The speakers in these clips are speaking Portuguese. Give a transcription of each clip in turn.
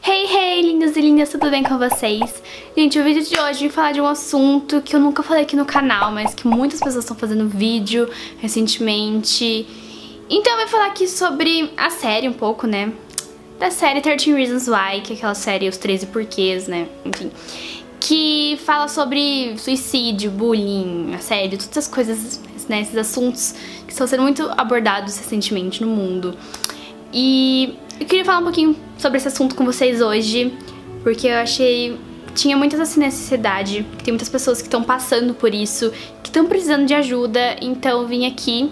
Hey, hey, lindos e lindas, tudo bem com vocês? Gente, o vídeo de hoje vem falar de um assunto que eu nunca falei aqui no canal, mas que muitas pessoas estão fazendo vídeo recentemente. Então eu vou falar aqui sobre a série um pouco, né? Da série 13 Reasons Why, que é aquela série Os 13 Porquês, né? Enfim. Que fala sobre suicídio, bullying, assédio, todas essas coisas, né? Esses assuntos que estão sendo muito abordados recentemente no mundo. E eu queria falar um pouquinho sobre esse assunto com vocês hoje, porque eu achei que tinha muita essa necessidade, que tem muitas pessoas que estão passando por isso, que estão precisando de ajuda, então eu vim aqui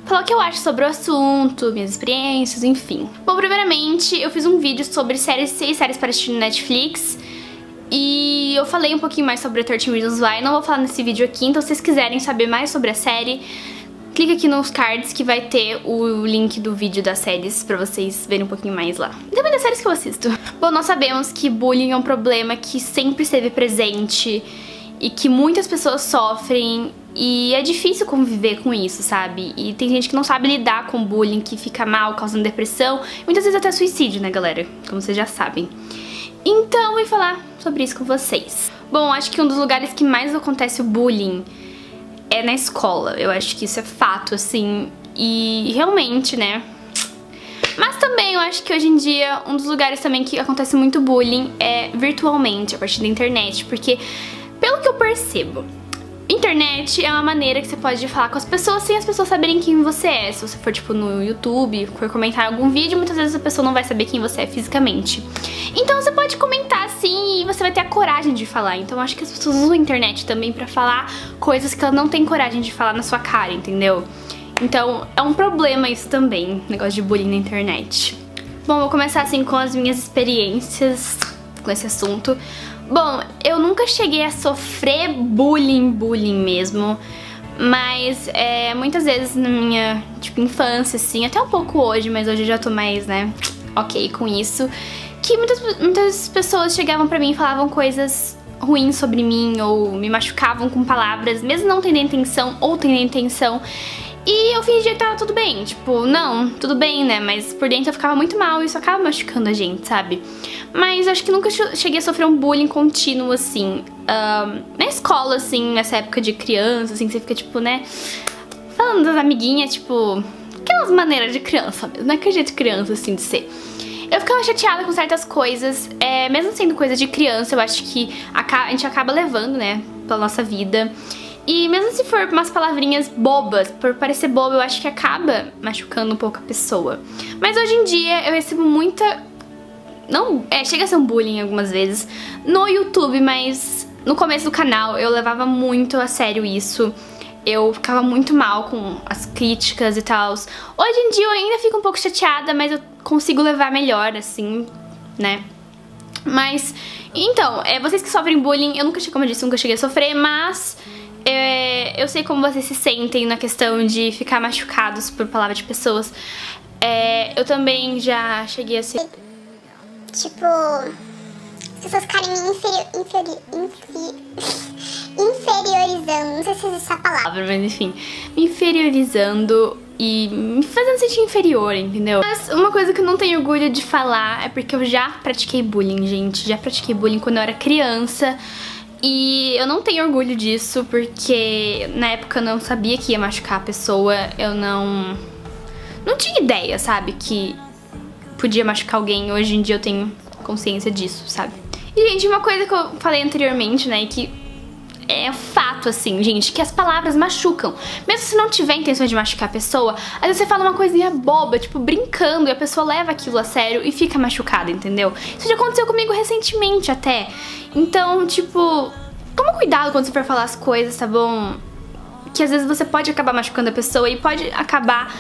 falar o que eu acho sobre o assunto, minhas experiências, enfim. Bom, primeiramente, eu fiz um vídeo sobre 6 séries para assistir no Netflix, e eu falei um pouquinho mais sobre a 13 Reasons Why, não vou falar nesse vídeo aqui, então se vocês quiserem saber mais sobre a série, clica aqui nos cards que vai ter o link do vídeo das séries pra vocês verem um pouquinho mais lá. E também das séries que eu assisto. Bom, nós sabemos que bullying é um problema que sempre esteve presente e que muitas pessoas sofrem e é difícil conviver com isso, sabe? E tem gente que não sabe lidar com bullying, que fica mal, causando depressão, e muitas vezes até suicídio, né, galera? Como vocês já sabem. Então, eu vou falar sobre isso com vocês. Bom, acho que um dos lugares que mais acontece o bullying é na escola. Eu acho que isso é fato, assim, e realmente, né? Mas também eu acho que hoje em dia um dos lugares também que acontece muito bullying é virtualmente, a partir da internet, porque pelo que eu percebo, internet é uma maneira que você pode falar com as pessoas sem as pessoas saberem quem você é. Se você for, tipo, no YouTube, for comentar algum vídeo, muitas vezes a pessoa não vai saber quem você é fisicamente. Então você pode comentar assim e você vai ter a coragem de falar. Então eu acho que as pessoas usam a internet também pra falar coisas que elas não têm coragem de falar na sua cara, entendeu? Então é um problema isso também, negócio de bullying na internet. Bom, vou começar assim com as minhas experiências com esse assunto. Bom, eu nunca cheguei a sofrer bullying mesmo, mas muitas vezes na minha, tipo, infância, assim, até um pouco hoje, mas hoje eu já tô mais, né, ok com isso, que muitas pessoas chegavam pra mim e falavam coisas ruins sobre mim, ou me machucavam com palavras, mesmo não tendo intenção, ou tendo intenção, e eu fingia que tava tudo bem, tipo, não, tudo bem, né, mas por dentro eu ficava muito mal e isso acaba machucando a gente, sabe? Mas acho que nunca cheguei a sofrer um bullying contínuo, assim, na escola, assim, nessa época de criança, assim, que você fica, tipo, né, falando das amiguinhas, tipo, aquelas maneiras de criança mesmo, não é aquele jeito de criança, assim, de ser. Eu ficava chateada com certas coisas, mesmo sendo coisa de criança, eu acho que a gente acaba levando, né, pela nossa vida. E mesmo se for umas palavrinhas bobas, por parecer bobo, eu acho que acaba machucando um pouco a pessoa. Mas hoje em dia eu recebo muita... Não, chega a ser um bullying algumas vezes no YouTube, mas no começo do canal eu levava muito a sério isso. Eu ficava muito mal com as críticas e tal. Hoje em dia eu ainda fico um pouco chateada, mas eu consigo levar melhor, assim, né? Mas, então, vocês que sofrem bullying, eu nunca, como eu disse, nunca cheguei a sofrer, mas... eu sei como vocês se sentem na questão de ficar machucados por palavras de pessoas. Eu também já cheguei a ser... Tipo, as pessoas ficarem me inferiorizando, não sei se existe essa palavra. Mas enfim, me inferiorizando e me fazendo sentir inferior, entendeu? Mas uma coisa que eu não tenho orgulho de falar é porque eu já pratiquei bullying, gente. Já pratiquei bullying quando eu era criança. E eu não tenho orgulho disso, porque na época eu não sabia que ia machucar a pessoa, eu não tinha ideia, sabe, que podia machucar alguém. Hoje em dia eu tenho consciência disso, sabe. E, gente, uma coisa que eu falei anteriormente, né, que é fato, assim, gente, que as palavras machucam. Mesmo se não tiver intenção de machucar a pessoa, às vezes você fala uma coisinha boba, tipo, brincando, e a pessoa leva aquilo a sério e fica machucada, entendeu? Isso já aconteceu comigo recentemente até. Então, tipo, toma cuidado quando você for falar as coisas, tá bom? Que às vezes você pode acabar machucando a pessoa e pode acabar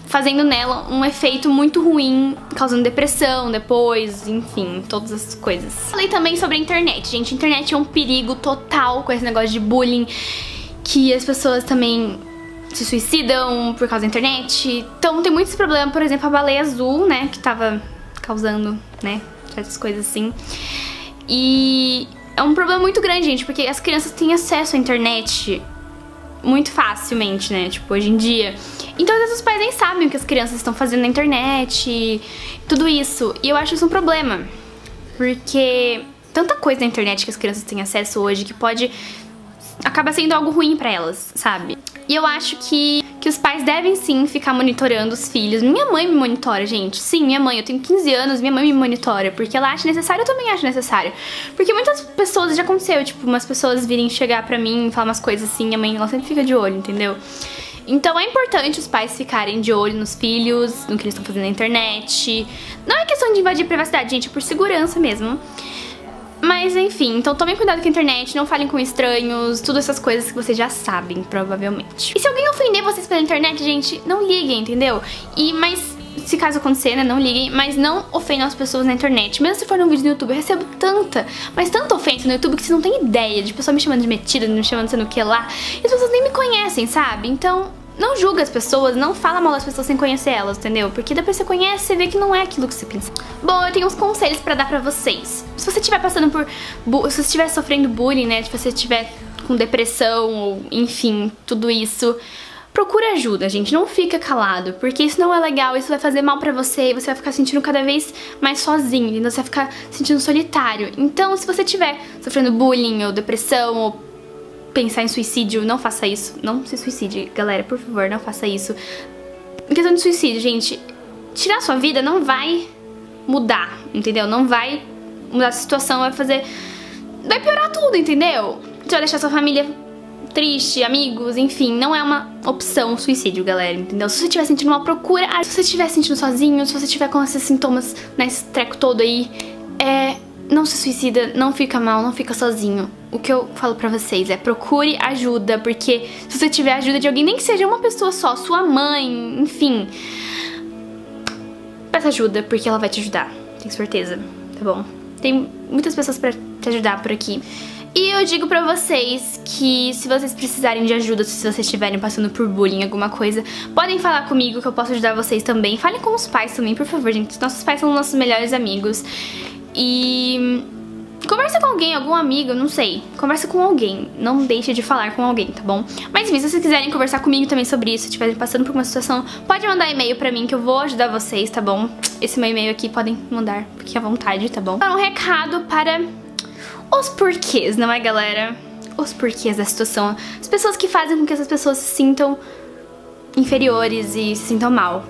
fazendo nela um efeito muito ruim, causando depressão depois, enfim, todas essas coisas. Falei também sobre a internet, gente. A internet é um perigo total com esse negócio de bullying, que as pessoas também se suicidam por causa da internet. Então tem muitos problemas, por exemplo, a baleia azul, né, que tava causando, né, certas coisas assim. E é um problema muito grande, gente, porque as crianças têm acesso à internet muito facilmente, né, tipo, hoje em dia. Então, às vezes os pais nem sabem o que as crianças estão fazendo na internet, tudo isso. E eu acho isso um problema. Porque tanta coisa na internet que as crianças têm acesso hoje que pode... acaba sendo algo ruim pra elas, sabe? E eu acho que os pais devem sim ficar monitorando os filhos. Minha mãe me monitora, gente. Sim, minha mãe, eu tenho 15 anos, minha mãe me monitora. Porque ela acha necessário, eu também acho necessário. Porque muitas pessoas, já aconteceu, tipo, umas pessoas virem chegar pra mim e falar umas coisas assim, minha mãe, ela sempre fica de olho, entendeu? Então é importante os pais ficarem de olho nos filhos, no que eles estão fazendo na internet. Não é questão de invadir a privacidade, gente, é por segurança mesmo. Mas enfim, então tomem cuidado com a internet, não falem com estranhos, tudo essas coisas que vocês já sabem, provavelmente. E se alguém ofender vocês pela internet, gente, não liguem, entendeu? Mas se caso acontecer, né, não liguem, mas não ofendam as pessoas na internet. Mesmo se for num vídeo no YouTube, eu recebo tanta ofensa no YouTube que vocês não têm ideia, de pessoa me chamando de metida, me chamando de sei no que lá, e as pessoas nem me conhecem, sabe? Então... não julga as pessoas, não fala mal das pessoas sem conhecer elas, entendeu? Porque depois você conhece, você vê que não é aquilo que você pensa. Bom, eu tenho uns conselhos pra dar pra vocês. Se você estiver passando por... se você estiver sofrendo bullying, né? Se você estiver com depressão ou, enfim, tudo isso... procura ajuda, gente. Não fica calado, porque isso não é legal, isso vai fazer mal pra você e você vai ficar se sentindo cada vez mais sozinho, entendeu? Você vai ficar se sentindo solitário. Então, se você estiver sofrendo bullying ou depressão ou pensar em suicídio, não faça isso. Não se suicide, galera, por favor, não faça isso. Em questão de suicídio, gente, tirar sua vida não vai mudar, entendeu? Não vai mudar a situação, vai piorar tudo, entendeu? Você vai deixar sua família triste, amigos, enfim, não é uma opção o suicídio, galera, entendeu? Se você estiver sentindo mal, procura. Se você estiver sentindo sozinho, se você estiver com esses sintomas, nesse treco todo aí, não se suicida, não fica mal, não fica sozinho. O que eu falo pra vocês é procure ajuda, porque se você tiver ajuda de alguém, nem que seja uma pessoa só, sua mãe, enfim, peça ajuda, porque ela vai te ajudar, tenho certeza, tá bom? Tem muitas pessoas pra te ajudar por aqui. E eu digo pra vocês que se vocês precisarem de ajuda, se vocês estiverem passando por bullying, alguma coisa, podem falar comigo que eu posso ajudar vocês também. Falem com os pais também, por favor, gente. Nossos pais são nossos melhores amigos. E conversa com alguém, algum amigo, não sei. Conversa com alguém, não deixe de falar com alguém, tá bom? Mas enfim, se vocês quiserem conversar comigo também sobre isso, se estiverem passando por uma situação, pode mandar e-mail pra mim que eu vou ajudar vocês, tá bom? Esse meu e-mail aqui podem mandar, fiquem à vontade, tá bom? Então, um recado para os porquês, não é, galera? Os porquês da situação. As pessoas que fazem com que essas pessoas se sintam inferiores e se sintam mal.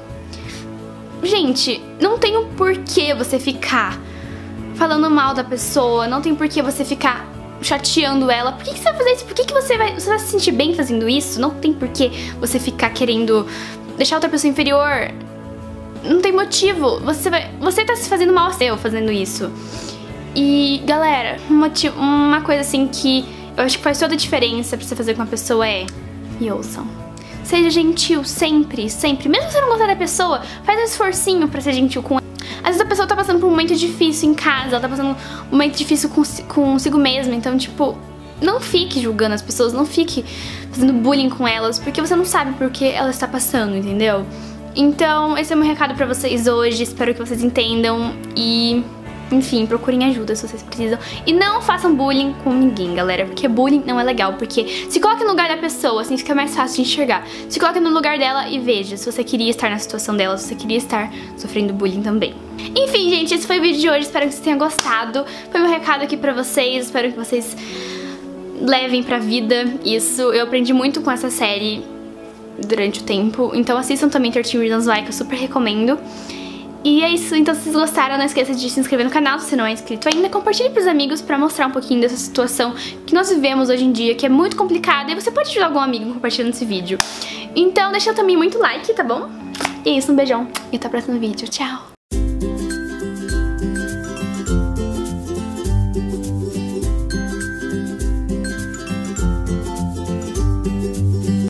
Gente, não tem um porquê você ficar falando mal da pessoa, não tem porquê você ficar chateando ela. Por que você vai fazer isso? Por que você vai se sentir bem fazendo isso? Não tem porquê você ficar querendo deixar outra pessoa inferior. Não tem motivo. Você tá se fazendo mal a seu fazendo isso. E, galera, uma coisa assim que eu acho que faz toda a diferença pra você fazer com uma pessoa me ouçam. Seja gentil sempre, sempre. Mesmo se você não gostar da pessoa, faz um esforcinho pra ser gentil com ela. Às vezes a pessoa tá passando por um momento difícil em casa, ela tá passando um momento difícil consigo mesma. Então, tipo, não fique julgando as pessoas, não fique fazendo bullying com elas, porque você não sabe por que ela está passando, entendeu? Então, esse é o meu recado pra vocês hoje. Espero que vocês entendam e... enfim, procurem ajuda se vocês precisam. E não façam bullying com ninguém, galera, porque bullying não é legal. Porque se coloque no lugar da pessoa, assim fica mais fácil de enxergar. Se coloque no lugar dela e veja se você queria estar na situação dela, se você queria estar sofrendo bullying também. Enfim, gente, esse foi o vídeo de hoje. Espero que vocês tenham gostado. Foi meu recado aqui pra vocês. Espero que vocês levem pra vida isso. Eu aprendi muito com essa série durante o tempo. Então assistam também 13 Reasons Why, que eu super recomendo. E é isso, então se vocês gostaram, não esqueça de se inscrever no canal se não é inscrito ainda. Compartilhe pros amigos pra mostrar um pouquinho dessa situação que nós vivemos hoje em dia, que é muito complicada. E você pode ajudar algum amigo compartilhando esse vídeo. Então deixa também muito like, tá bom? E é isso, um beijão e até o próximo vídeo. Tchau!